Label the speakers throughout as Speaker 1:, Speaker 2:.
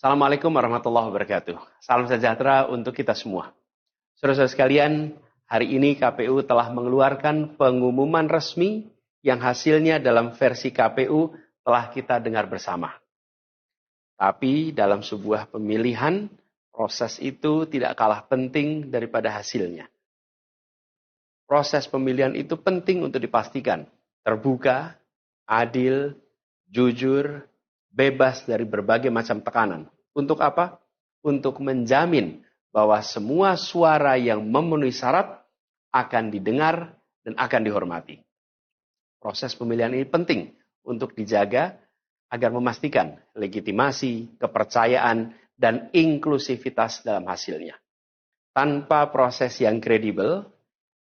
Speaker 1: Assalamualaikum warahmatullahi wabarakatuh. Salam sejahtera untuk kita semua. Saudara-saudara sekalian, hari ini KPU telah mengeluarkan pengumuman resmi yang hasilnya dalam versi KPU telah kita dengar bersama. Tapi dalam sebuah pemilihan, proses itu tidak kalah penting daripada hasilnya. Proses pemilihan itu penting untuk dipastikan terbuka, adil, jujur, bebas dari berbagai macam tekanan. Untuk apa? Untuk menjamin bahwa semua suara yang memenuhi syarat akan didengar dan akan dihormati. Proses pemilihan ini penting untuk dijaga agar memastikan legitimasi, kepercayaan, dan inklusivitas dalam hasilnya. Tanpa proses yang kredibel,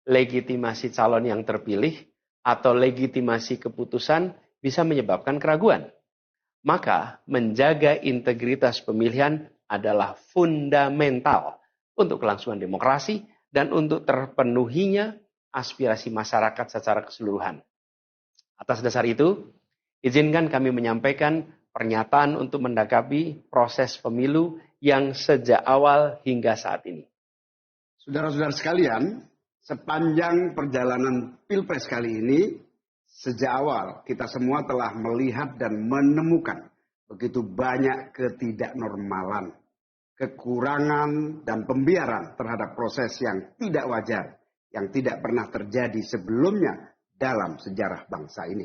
Speaker 1: legitimasi calon yang terpilih atau legitimasi keputusan bisa menyebabkan keraguan. Maka menjaga integritas pemilihan adalah fundamental untuk kelangsungan demokrasi dan untuk terpenuhinya aspirasi masyarakat secara keseluruhan. Atas dasar itu, izinkan kami menyampaikan pernyataan untuk mendakapi proses pemilu yang sejak awal hingga saat ini.
Speaker 2: Saudara-saudara sekalian, sepanjang perjalanan Pilpres kali ini, sejak awal kita semua telah melihat dan menemukan begitu banyak ketidaknormalan, kekurangan dan pembiaran terhadap proses yang tidak wajar, yang tidak pernah terjadi sebelumnya dalam sejarah bangsa ini.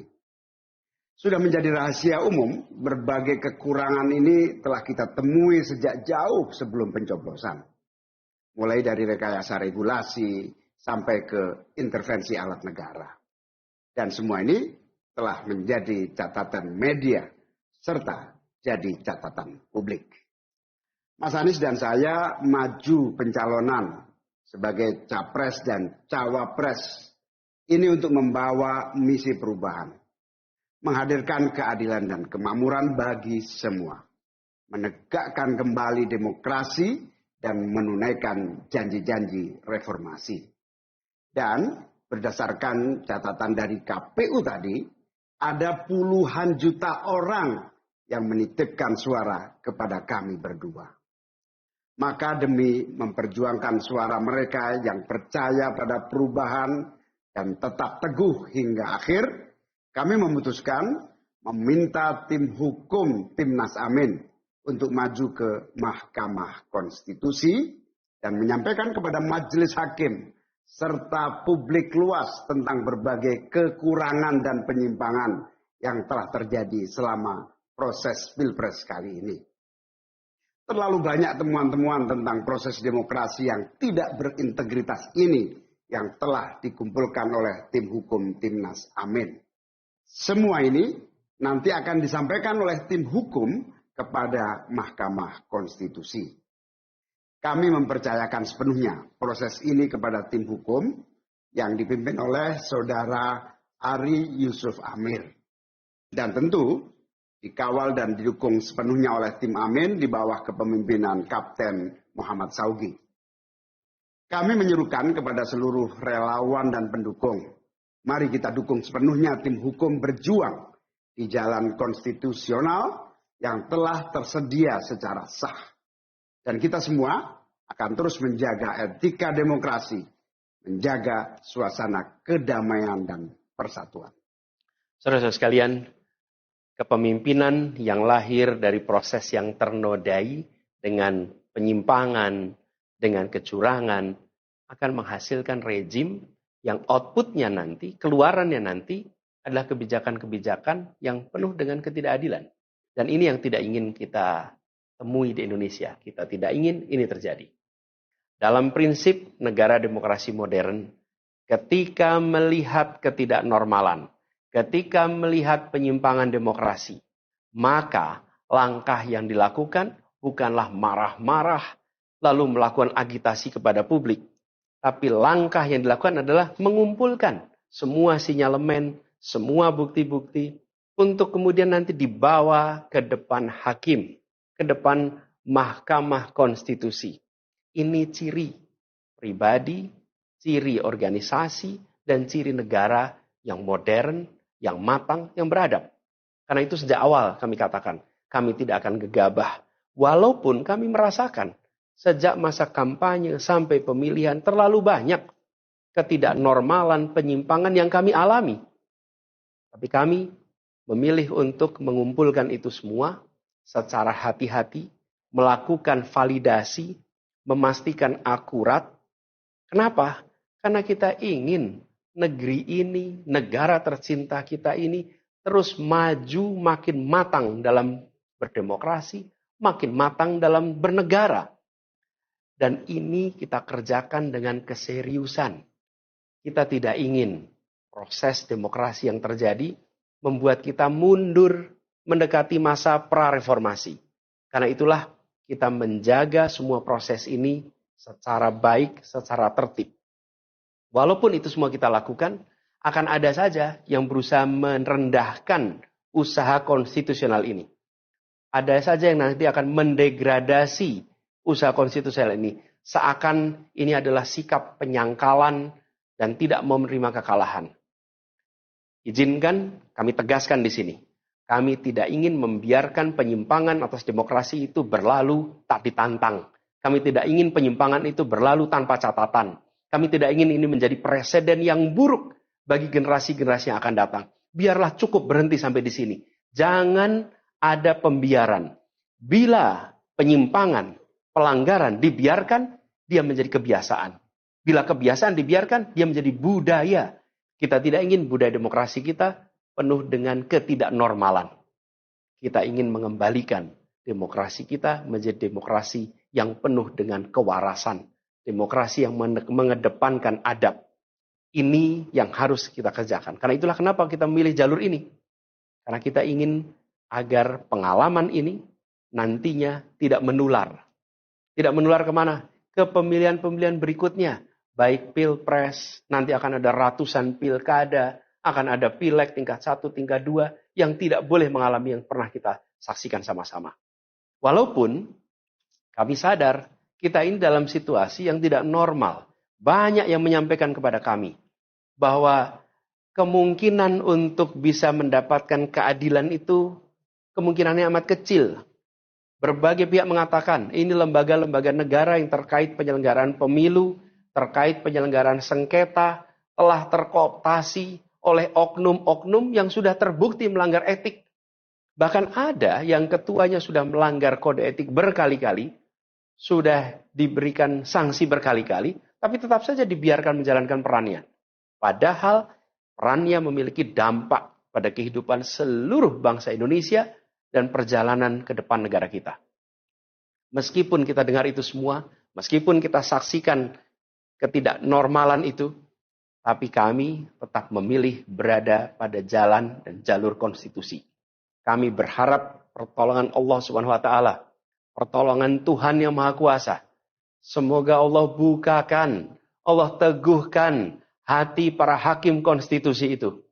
Speaker 2: Sudah menjadi rahasia umum, berbagai kekurangan ini telah kita temui sejak jauh sebelum pencoblosan. Mulai dari rekayasa regulasi sampai ke intervensi alat negara. Dan semua ini telah menjadi catatan media serta jadi catatan publik. Mas Anies dan saya maju pencalonan sebagai capres dan cawapres ini untuk membawa misi perubahan. Menghadirkan keadilan dan kemakmuran bagi semua. Menegakkan kembali demokrasi dan menunaikan janji-janji reformasi. Dan berdasarkan catatan dari KPU tadi, ada puluhan juta orang yang menitipkan suara kepada kami berdua. Maka demi memperjuangkan suara mereka yang percaya pada perubahan dan tetap teguh hingga akhir, kami memutuskan meminta tim hukum Timnas Amin untuk maju ke Mahkamah Konstitusi dan menyampaikan kepada majelis hakim serta publik luas tentang berbagai kekurangan dan penyimpangan yang telah terjadi selama proses Pilpres kali ini. Terlalu banyak temuan-temuan tentang proses demokrasi yang tidak berintegritas ini yang telah dikumpulkan oleh tim hukum Timnas Amin. Semua ini nanti akan disampaikan oleh tim hukum kepada Mahkamah Konstitusi. Kami mempercayakan sepenuhnya proses ini kepada tim hukum yang dipimpin oleh Saudara Ari Yusuf Amir. Dan tentu dikawal dan didukung sepenuhnya oleh tim Amin di bawah kepemimpinan Kapten Muhammad Saugi. Kami menyerukan kepada seluruh relawan dan pendukung, mari kita dukung sepenuhnya tim hukum berjuang di jalan konstitusional yang telah tersedia secara sah. Dan kita semua akan terus menjaga etika demokrasi, menjaga suasana kedamaian dan persatuan.
Speaker 1: Saudara-saudara sekalian, kepemimpinan yang lahir dari proses yang ternodai dengan penyimpangan, dengan kecurangan, akan menghasilkan rejim yang outputnya nanti, keluarannya nanti adalah kebijakan-kebijakan yang penuh dengan ketidakadilan. Dan ini yang tidak ingin kita temui di Indonesia. Kita tidak ingin ini terjadi. Dalam prinsip negara demokrasi modern, ketika melihat ketidaknormalan, ketika melihat penyimpangan demokrasi, maka langkah yang dilakukan bukanlah marah-marah lalu melakukan agitasi kepada publik. Tapi langkah yang dilakukan adalah mengumpulkan semua sinyalemen, semua bukti-bukti untuk kemudian nanti dibawa ke depan hakim, ke depan Mahkamah Konstitusi. Ini ciri pribadi, ciri organisasi, dan ciri negara yang modern, yang matang, yang beradab. Karena itu sejak awal kami katakan, kami tidak akan gegabah Walaupun kami merasakan sejak masa kampanye sampai pemilihan terlalu banyak ketidaknormalan, penyimpangan yang kami alami. Tapi kami memilih untuk mengumpulkan itu semua secara hati-hati, melakukan validasi, memastikan akurat. Kenapa? Karena kita ingin negeri ini, negara tercinta kita ini terus maju makin matang dalam berdemokrasi, makin matang dalam bernegara. Dan ini kita kerjakan dengan keseriusan. Kita tidak ingin proses demokrasi yang terjadi membuat kita mundur mendekati masa prareformasi. Karena itulah kita menjaga semua proses ini secara baik, secara tertib. Walaupun itu semua kita lakukan, akan ada saja yang berusaha merendahkan usaha konstitusional ini. Ada saja yang nanti akan mendegradasi usaha konstitusional ini. Seakan ini adalah sikap penyangkalan dan tidak mau menerima kekalahan. Izinkan kami tegaskan di sini. Kami tidak ingin membiarkan penyimpangan atas demokrasi itu berlalu tak ditantang. Kami tidak ingin penyimpangan itu berlalu tanpa catatan. Kami tidak ingin ini menjadi presiden yang buruk bagi generasi-generasi yang akan datang. Biarlah cukup berhenti sampai di sini. Jangan ada pembiaran. Bila penyimpangan, pelanggaran dibiarkan, dia menjadi kebiasaan. Bila kebiasaan dibiarkan, dia menjadi budaya. Kita tidak ingin budaya demokrasi kita penuh dengan ketidaknormalan. Kita ingin mengembalikan demokrasi kita menjadi demokrasi yang penuh dengan kewarasan. Demokrasi yang mengedepankan adab. Ini yang harus kita kerjakan. Karena itulah kenapa kita memilih jalur ini. Karena kita ingin agar pengalaman ini nantinya tidak menular. Tidak menular kemana? Ke pemilihan-pemilihan berikutnya. Baik pilpres, nanti akan ada ratusan pilkada, akan ada pileg tingkat 1, tingkat 2, yang tidak boleh mengalami yang pernah kita saksikan sama-sama. Walaupun kami sadar, kita ini dalam situasi yang tidak normal. Banyak yang menyampaikan kepada kami, bahwa kemungkinan untuk bisa mendapatkan keadilan itu, kemungkinannya amat kecil. Berbagai pihak mengatakan, ini lembaga-lembaga negara yang terkait penyelenggaraan pemilu, terkait penyelenggaraan sengketa, telah terkooptasi oleh oknum-oknum yang sudah terbukti melanggar etik. Bahkan ada yang ketuanya sudah melanggar kode etik berkali-kali, sudah diberikan sanksi berkali-kali, tapi tetap saja dibiarkan menjalankan perannya. Padahal perannya memiliki dampak pada kehidupan seluruh bangsa Indonesia dan perjalanan ke depan negara kita. Meskipun kita dengar itu semua, meskipun kita saksikan ketidaknormalan itu, tapi kami tetap memilih berada pada jalan dan jalur konstitusi. Kami berharap pertolongan Allah Subhanahu wa taala, pertolongan Tuhan yang Maha Kuasa. Semoga Allah bukakan, Allah teguhkan hati para hakim konstitusi itu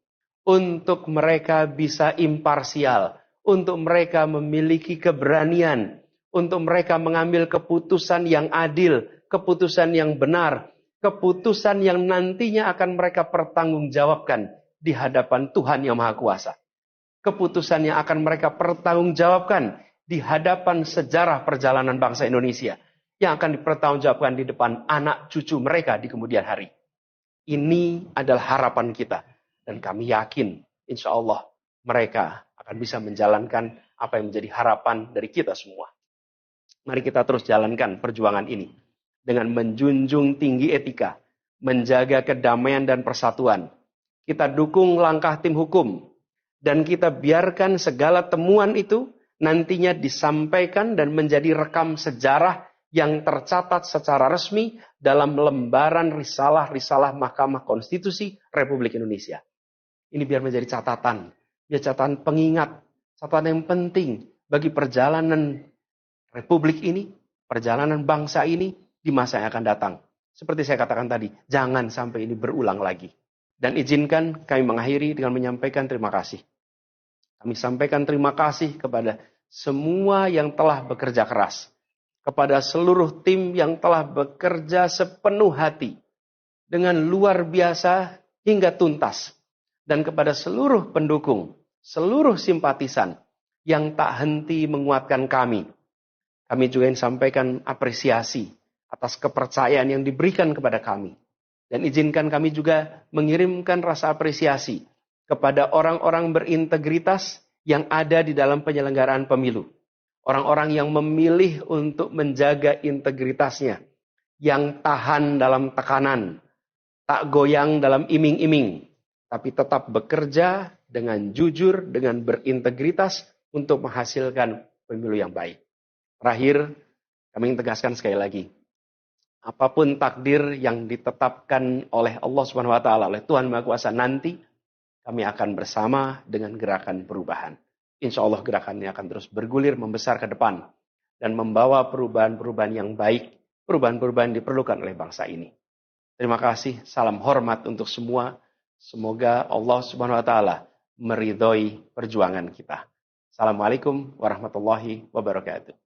Speaker 1: untuk mereka bisa imparsial, untuk mereka memiliki keberanian, untuk mereka mengambil keputusan yang adil, keputusan yang benar, keputusan yang nantinya akan mereka pertanggungjawabkan di hadapan Tuhan yang Maha Kuasa. Keputusan yang akan mereka pertanggungjawabkan di hadapan sejarah perjalanan bangsa Indonesia, yang akan dipertanggungjawabkan di depan anak cucu mereka di kemudian hari. Ini adalah harapan kita. Dan kami yakin, insya Allah, mereka akan bisa menjalankan apa yang menjadi harapan dari kita semua. Mari kita terus jalankan perjuangan ini dengan menjunjung tinggi etika, menjaga kedamaian dan persatuan. Kita dukung langkah tim hukum, dan kita biarkan segala temuan itu nantinya disampaikan dan menjadi rekam sejarah yang tercatat secara resmi dalam lembaran risalah-risalah Mahkamah Konstitusi Republik Indonesia. Ini biar menjadi catatan, biar catatan pengingat, catatan yang penting bagi perjalanan Republik ini, perjalanan bangsa ini di masa yang akan datang. Seperti saya katakan tadi, jangan sampai ini berulang lagi. Dan izinkan kami mengakhiri dengan menyampaikan terima kasih. Kami sampaikan terima kasih kepada semua yang telah bekerja keras. Kepada seluruh tim yang telah bekerja sepenuh hati. Dengan luar biasa hingga tuntas. Dan kepada seluruh pendukung, seluruh simpatisan yang tak henti menguatkan kami. Kami juga ingin sampaikan apresiasi atas kepercayaan yang diberikan kepada kami. Dan izinkan kami juga mengirimkan rasa apresiasi kepada orang-orang berintegritas yang ada di dalam penyelenggaraan pemilu. Orang-orang yang memilih untuk menjaga integritasnya, yang tahan dalam tekanan, tak goyang dalam iming-iming, tapi tetap bekerja dengan jujur, dengan berintegritas untuk menghasilkan pemilu yang baik. Terakhir, kami ingin tegaskan sekali lagi, apapun takdir yang ditetapkan oleh Allah Subhanahu wa taala, oleh Tuhan Maha Kuasa nanti, kami akan bersama dengan gerakan perubahan. Insya Allah gerakan ini akan terus bergulir, membesar ke depan, dan membawa perubahan-perubahan yang baik, perubahan-perubahan yang diperlukan oleh bangsa ini. Terima kasih, salam hormat untuk semua. Semoga Allah Subhanahu wa taala meridhoi perjuangan kita. Assalamualaikum warahmatullahi wabarakatuh.